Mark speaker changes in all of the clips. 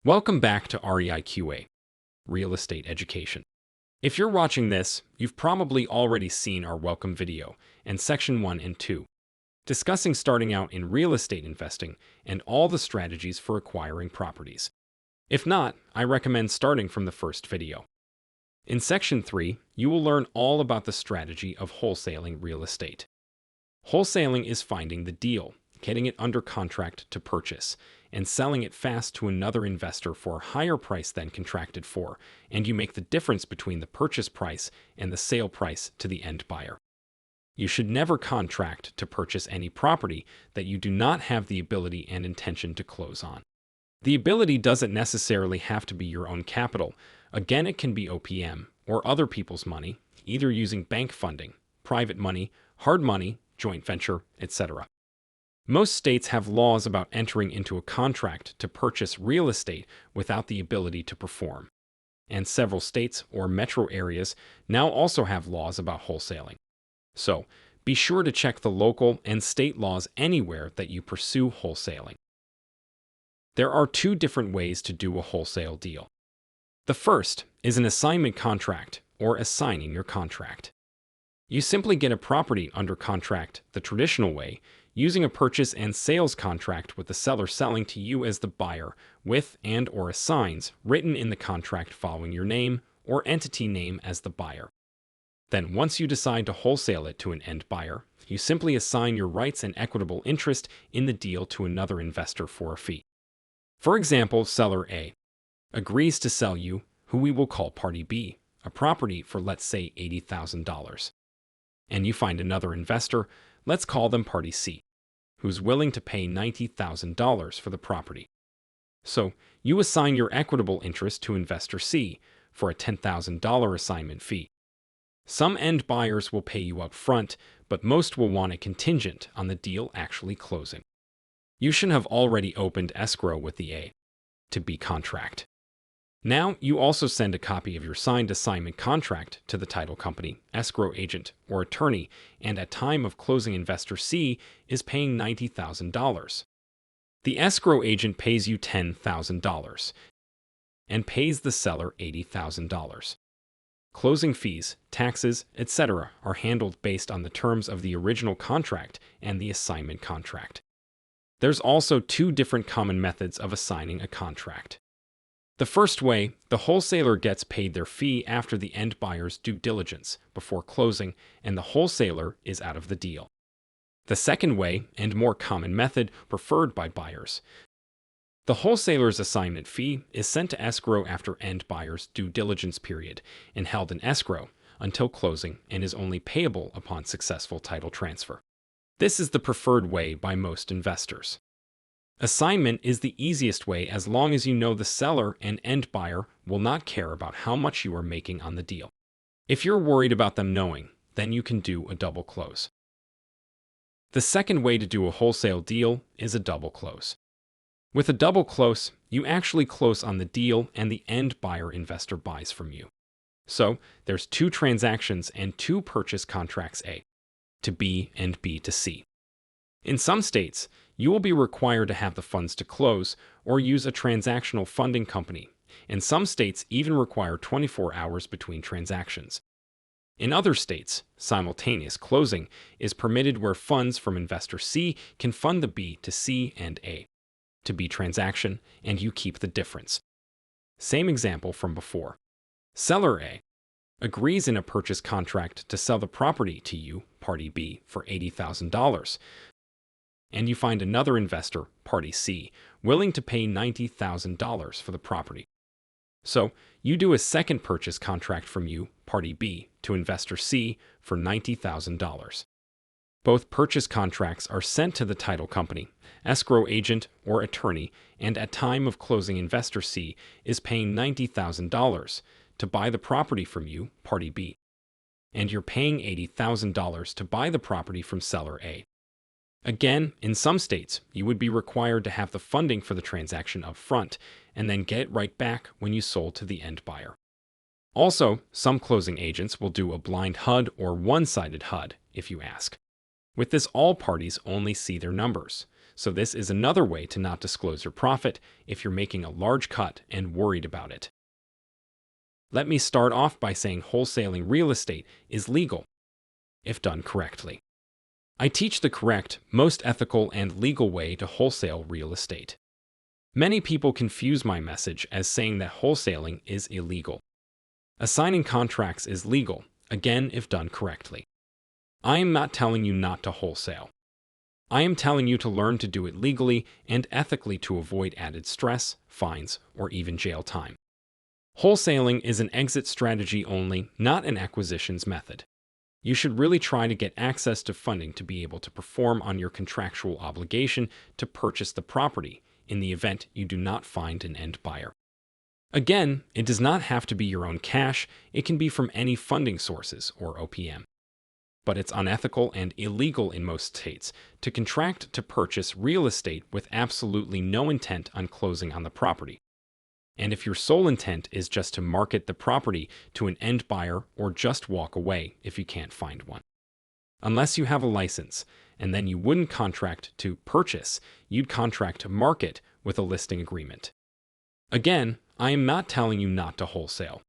Speaker 1: Welcome back to REIQA, Real Estate Education. If you're watching this, you've probably already seen our welcome video and section 1 and 2, discussing starting out in real estate investing and all the strategies for acquiring properties. If not, I recommend starting from the first video. In section 3, you will learn all about the strategy of wholesaling real estate. Wholesaling is finding the deal, getting it under contract to purchase, and selling it fast to another investor for a higher price than contracted for, and you make the difference between the purchase price and the sale price to the end buyer. You should never contract to purchase any property that you do not have the ability and intention to close on. The ability doesn't necessarily have to be your own capital. Again, it can be OPM or other people's money, either using bank funding, private money, hard money, joint venture, etc. Most states have laws about entering into a contract to purchase real estate without the ability to perform. And several states or metro areas now also have laws about wholesaling. So, be sure to check the local and state laws anywhere that you pursue wholesaling. There are two different ways to do a wholesale deal. The first is an assignment contract, or assigning your contract. You simply get a property under contract the traditional way, using a purchase and sales contract with the seller selling to you as the buyer, with and/or assigns written in the contract following your name or entity name as the buyer. Then once you decide to wholesale it to an end buyer, you simply assign your rights and equitable interest in the deal to another investor for a fee. For example, seller A agrees to sell you, who we will call party B, a property for, let's say, $80,000. And you find another investor, let's call them party C, who's willing to pay $90,000 for the property. So, you assign your equitable interest to investor C for a $10,000 assignment fee. Some end buyers will pay you up front, but most will want a contingent on the deal actually closing. You should have already opened escrow with the A to B contract. Now, you also send a copy of your signed assignment contract to the title company, escrow agent, or attorney, and at time of closing investor C is paying $90,000. The escrow agent pays you $10,000 and pays the seller $80,000. Closing fees, taxes, etc. are handled based on the terms of the original contract and the assignment contract. There's also two different common methods of assigning a contract. The first way, the wholesaler gets paid their fee after the end buyer's due diligence before closing, and the wholesaler is out of the deal. The second way, and more common method preferred by buyers, the wholesaler's assignment fee is sent to escrow after end buyer's due diligence period and held in escrow until closing and is only payable upon successful title transfer. This is the preferred way by most investors. Assignment is the easiest way as long as you know the seller and end buyer will not care about how much you are making on the deal. If you're worried about them knowing, then you can do a double close. The second way to do a wholesale deal is a double close. With a double close, you actually close on the deal and the end buyer investor buys from you. So, there's two transactions and two purchase contracts, A to B and B to C. In some states, you will be required to have the funds to close or use a transactional funding company, and some states even require 24 hours between transactions. In other states, simultaneous closing is permitted where funds from investor C can fund the B to C and A to B transaction, and you keep the difference. Same example from before. Seller A agrees in a purchase contract to sell the property to you, party B, for $80,000. And you find another investor, party C, willing to pay $90,000 for the property. So, you do a second purchase contract from you, party B, to investor C for $90,000. Both purchase contracts are sent to the title company, escrow agent, or attorney, and at time of closing investor C is paying $90,000 to buy the property from you, party B. And you're paying $80,000 to buy the property from seller A. Again, in some states, you would be required to have the funding for the transaction up front and then get it right back when you sold to the end buyer. Also, some closing agents will do a blind HUD or one-sided HUD if you ask. With this, all parties only see their numbers, So this is another way to not disclose your profit if you're making a large cut and worried about it. Let me start off by saying wholesaling real estate is legal if done correctly. I teach the correct, most ethical, and legal way to wholesale real estate. Many people confuse my message as saying that wholesaling is illegal. Assigning contracts is legal, again if done correctly. I am not telling you not to wholesale. I am telling you to learn to do it legally and ethically to avoid added stress, fines, or even jail time. Wholesaling is an exit strategy only, not an acquisitions method. You should really try to get access to funding to be able to perform on your contractual obligation to purchase the property in the event you do not find an end buyer. Again, it does not have to be your own cash, it can be from any funding sources or OPM. But it's unethical and illegal in most states to contract to purchase real estate with absolutely no intent on closing on the property. And if your sole intent is just to market the property to an end buyer or just walk away if you can't find one. Unless you have a license, and then you wouldn't contract to purchase, you'd contract to market with a listing agreement. Again, I am not telling you not to wholesale.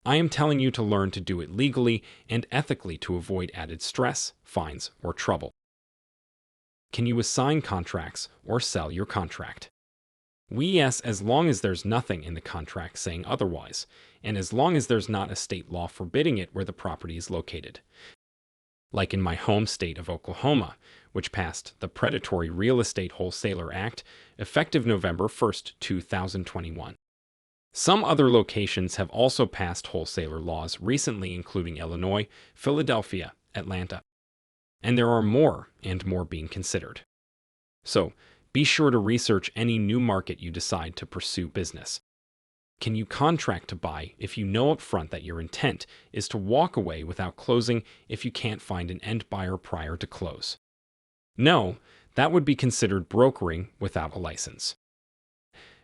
Speaker 1: I am telling you to learn to do it legally and ethically to avoid added stress, fines, or trouble. Can you assign contracts or sell your contract? Yes, as long as there's nothing in the contract saying otherwise, and as long as there's not a state law forbidding it where the property is located. Like in my home state of Oklahoma, which passed the Predatory Real Estate Wholesaler Act effective November 1st, 2021. Some other locations have also passed wholesaler laws recently, including Illinois, Philadelphia, Atlanta. And there are more and more being considered. So, be sure to research any new market you decide to pursue business. Can you contract to buy if you know up front that your intent is to walk away without closing if you can't find an end buyer prior to close? No, that would be considered brokering without a license.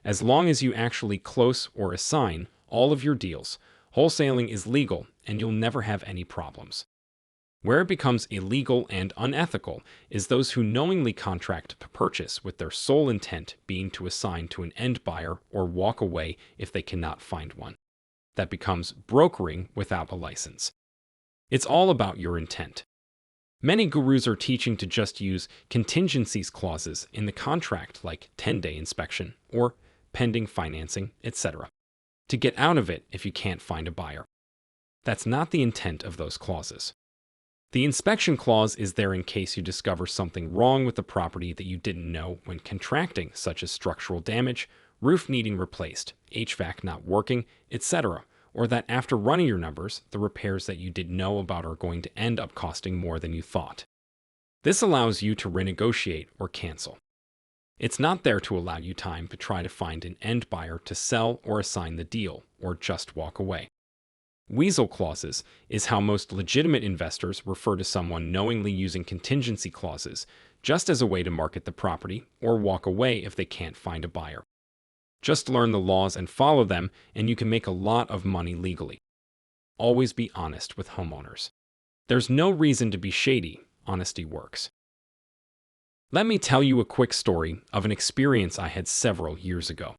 Speaker 1: As long as you actually close or assign all of your deals, wholesaling is legal and you'll never have any problems. Where it becomes illegal and unethical is those who knowingly contract to purchase with their sole intent being to assign to an end buyer or walk away if they cannot find one. That becomes brokering without a license. It's all about your intent. Many gurus are teaching to just use contingencies clauses in the contract like 10-day inspection or pending financing, etc., to get out of it if you can't find a buyer. That's not the intent of those clauses. The inspection clause is there in case you discover something wrong with the property that you didn't know when contracting, such as structural damage, roof needing replaced, HVAC not working, etc., or that after running your numbers, the repairs that you didn't know about are going to end up costing more than you thought. This allows you to renegotiate or cancel. It's not there to allow you time to try to find an end buyer to sell or assign the deal, or just walk away. Weasel clauses is how most legitimate investors refer to someone knowingly using contingency clauses just as a way to market the property or walk away if they can't find a buyer. Just learn the laws and follow them, and you can make a lot of money legally. Always be honest with homeowners. There's no reason to be shady. Honesty works. Let me tell you a quick story of an experience I had several years ago.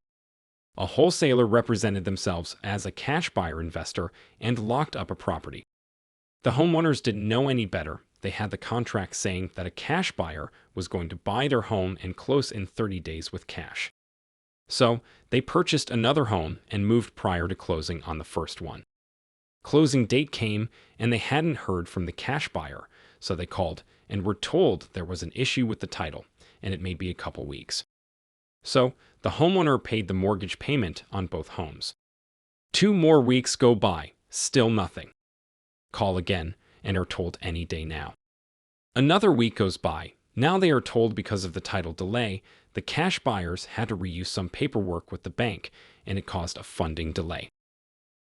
Speaker 1: A wholesaler represented themselves as a cash buyer investor and locked up a property. The homeowners didn't know any better. They had the contract saying that a cash buyer was going to buy their home and close in 30 days with cash. So, they purchased another home and moved prior to closing on the first one. Closing date came, and they hadn't heard from the cash buyer, so they called and were told there was an issue with the title, and it may be a couple weeks. So, the homeowner paid the mortgage payment on both homes. 2 more weeks go by, still nothing. Call again, and are told any day now. Another week goes by. Now they are told because of the title delay, the cash buyers had to reuse some paperwork with the bank, and it caused a funding delay.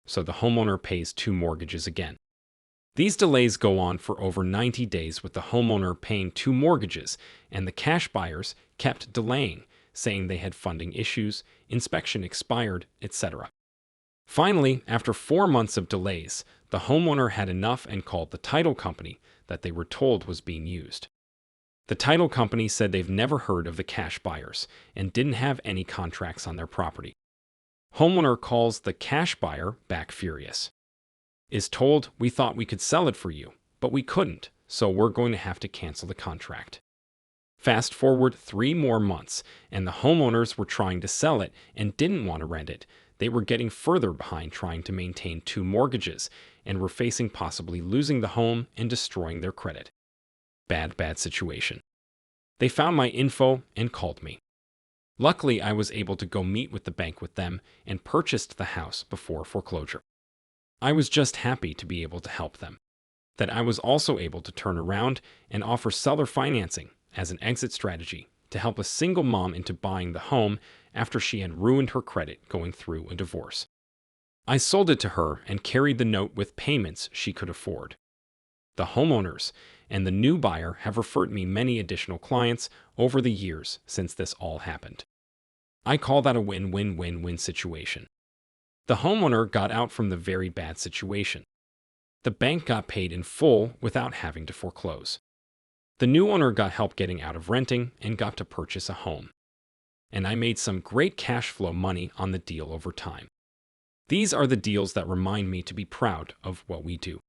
Speaker 1: So the homeowner pays 2 mortgages again. These delays go on for over 90 days with the homeowner paying 2 mortgages, and the cash buyers kept delaying, saying they had funding issues, inspection expired, etc. Finally, after 4 months of delays, the homeowner had enough and called the title company that they were told was being used. The title company said they've never heard of the cash buyers and didn't have any contracts on their property. Homeowner calls the cash buyer back furious. Is told, "We thought we could sell it for you, but we couldn't, so we're going to have to cancel the contract." Fast forward 3 more months, and the homeowners were trying to sell it and didn't want to rent it. They were getting further behind trying to maintain 2 mortgages and were facing possibly losing the home and destroying their credit. Bad situation. They found my info and called me. Luckily, I was able to go meet with the bank with them and purchased the house before foreclosure. I was just happy to be able to help them. That I was also able to turn around and offer seller financing as an exit strategy to help a single mom into buying the home after she had ruined her credit going through a divorce. I sold it to her and carried the note with payments she could afford. The homeowners and the new buyer have referred me many additional clients over the years since this all happened. I call that a win-win-win-win situation. The homeowner got out from the very bad situation. The bank got paid in full without having to foreclose. The new owner got help getting out of renting and got to purchase a home. And I made some great cash flow money on the deal over time. These are the deals that remind me to be proud of what we do.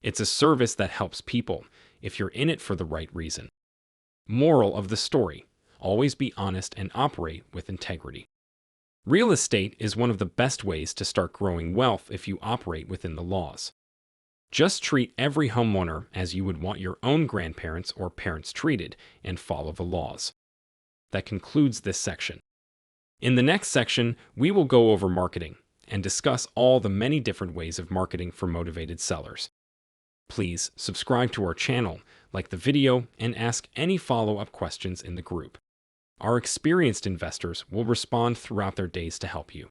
Speaker 1: It's a service that helps people if you're in it for the right reason. Moral of the story: always be honest and operate with integrity. Real estate is one of the best ways to start growing wealth if you operate within the laws. Just treat every homeowner as you would want your own grandparents or parents treated and follow the laws. That concludes this section. In the next section, we will go over marketing and discuss all the many different ways of marketing for motivated sellers. Please subscribe to our channel, like the video, and ask any follow-up questions in the group. Our experienced investors will respond throughout their days to help you.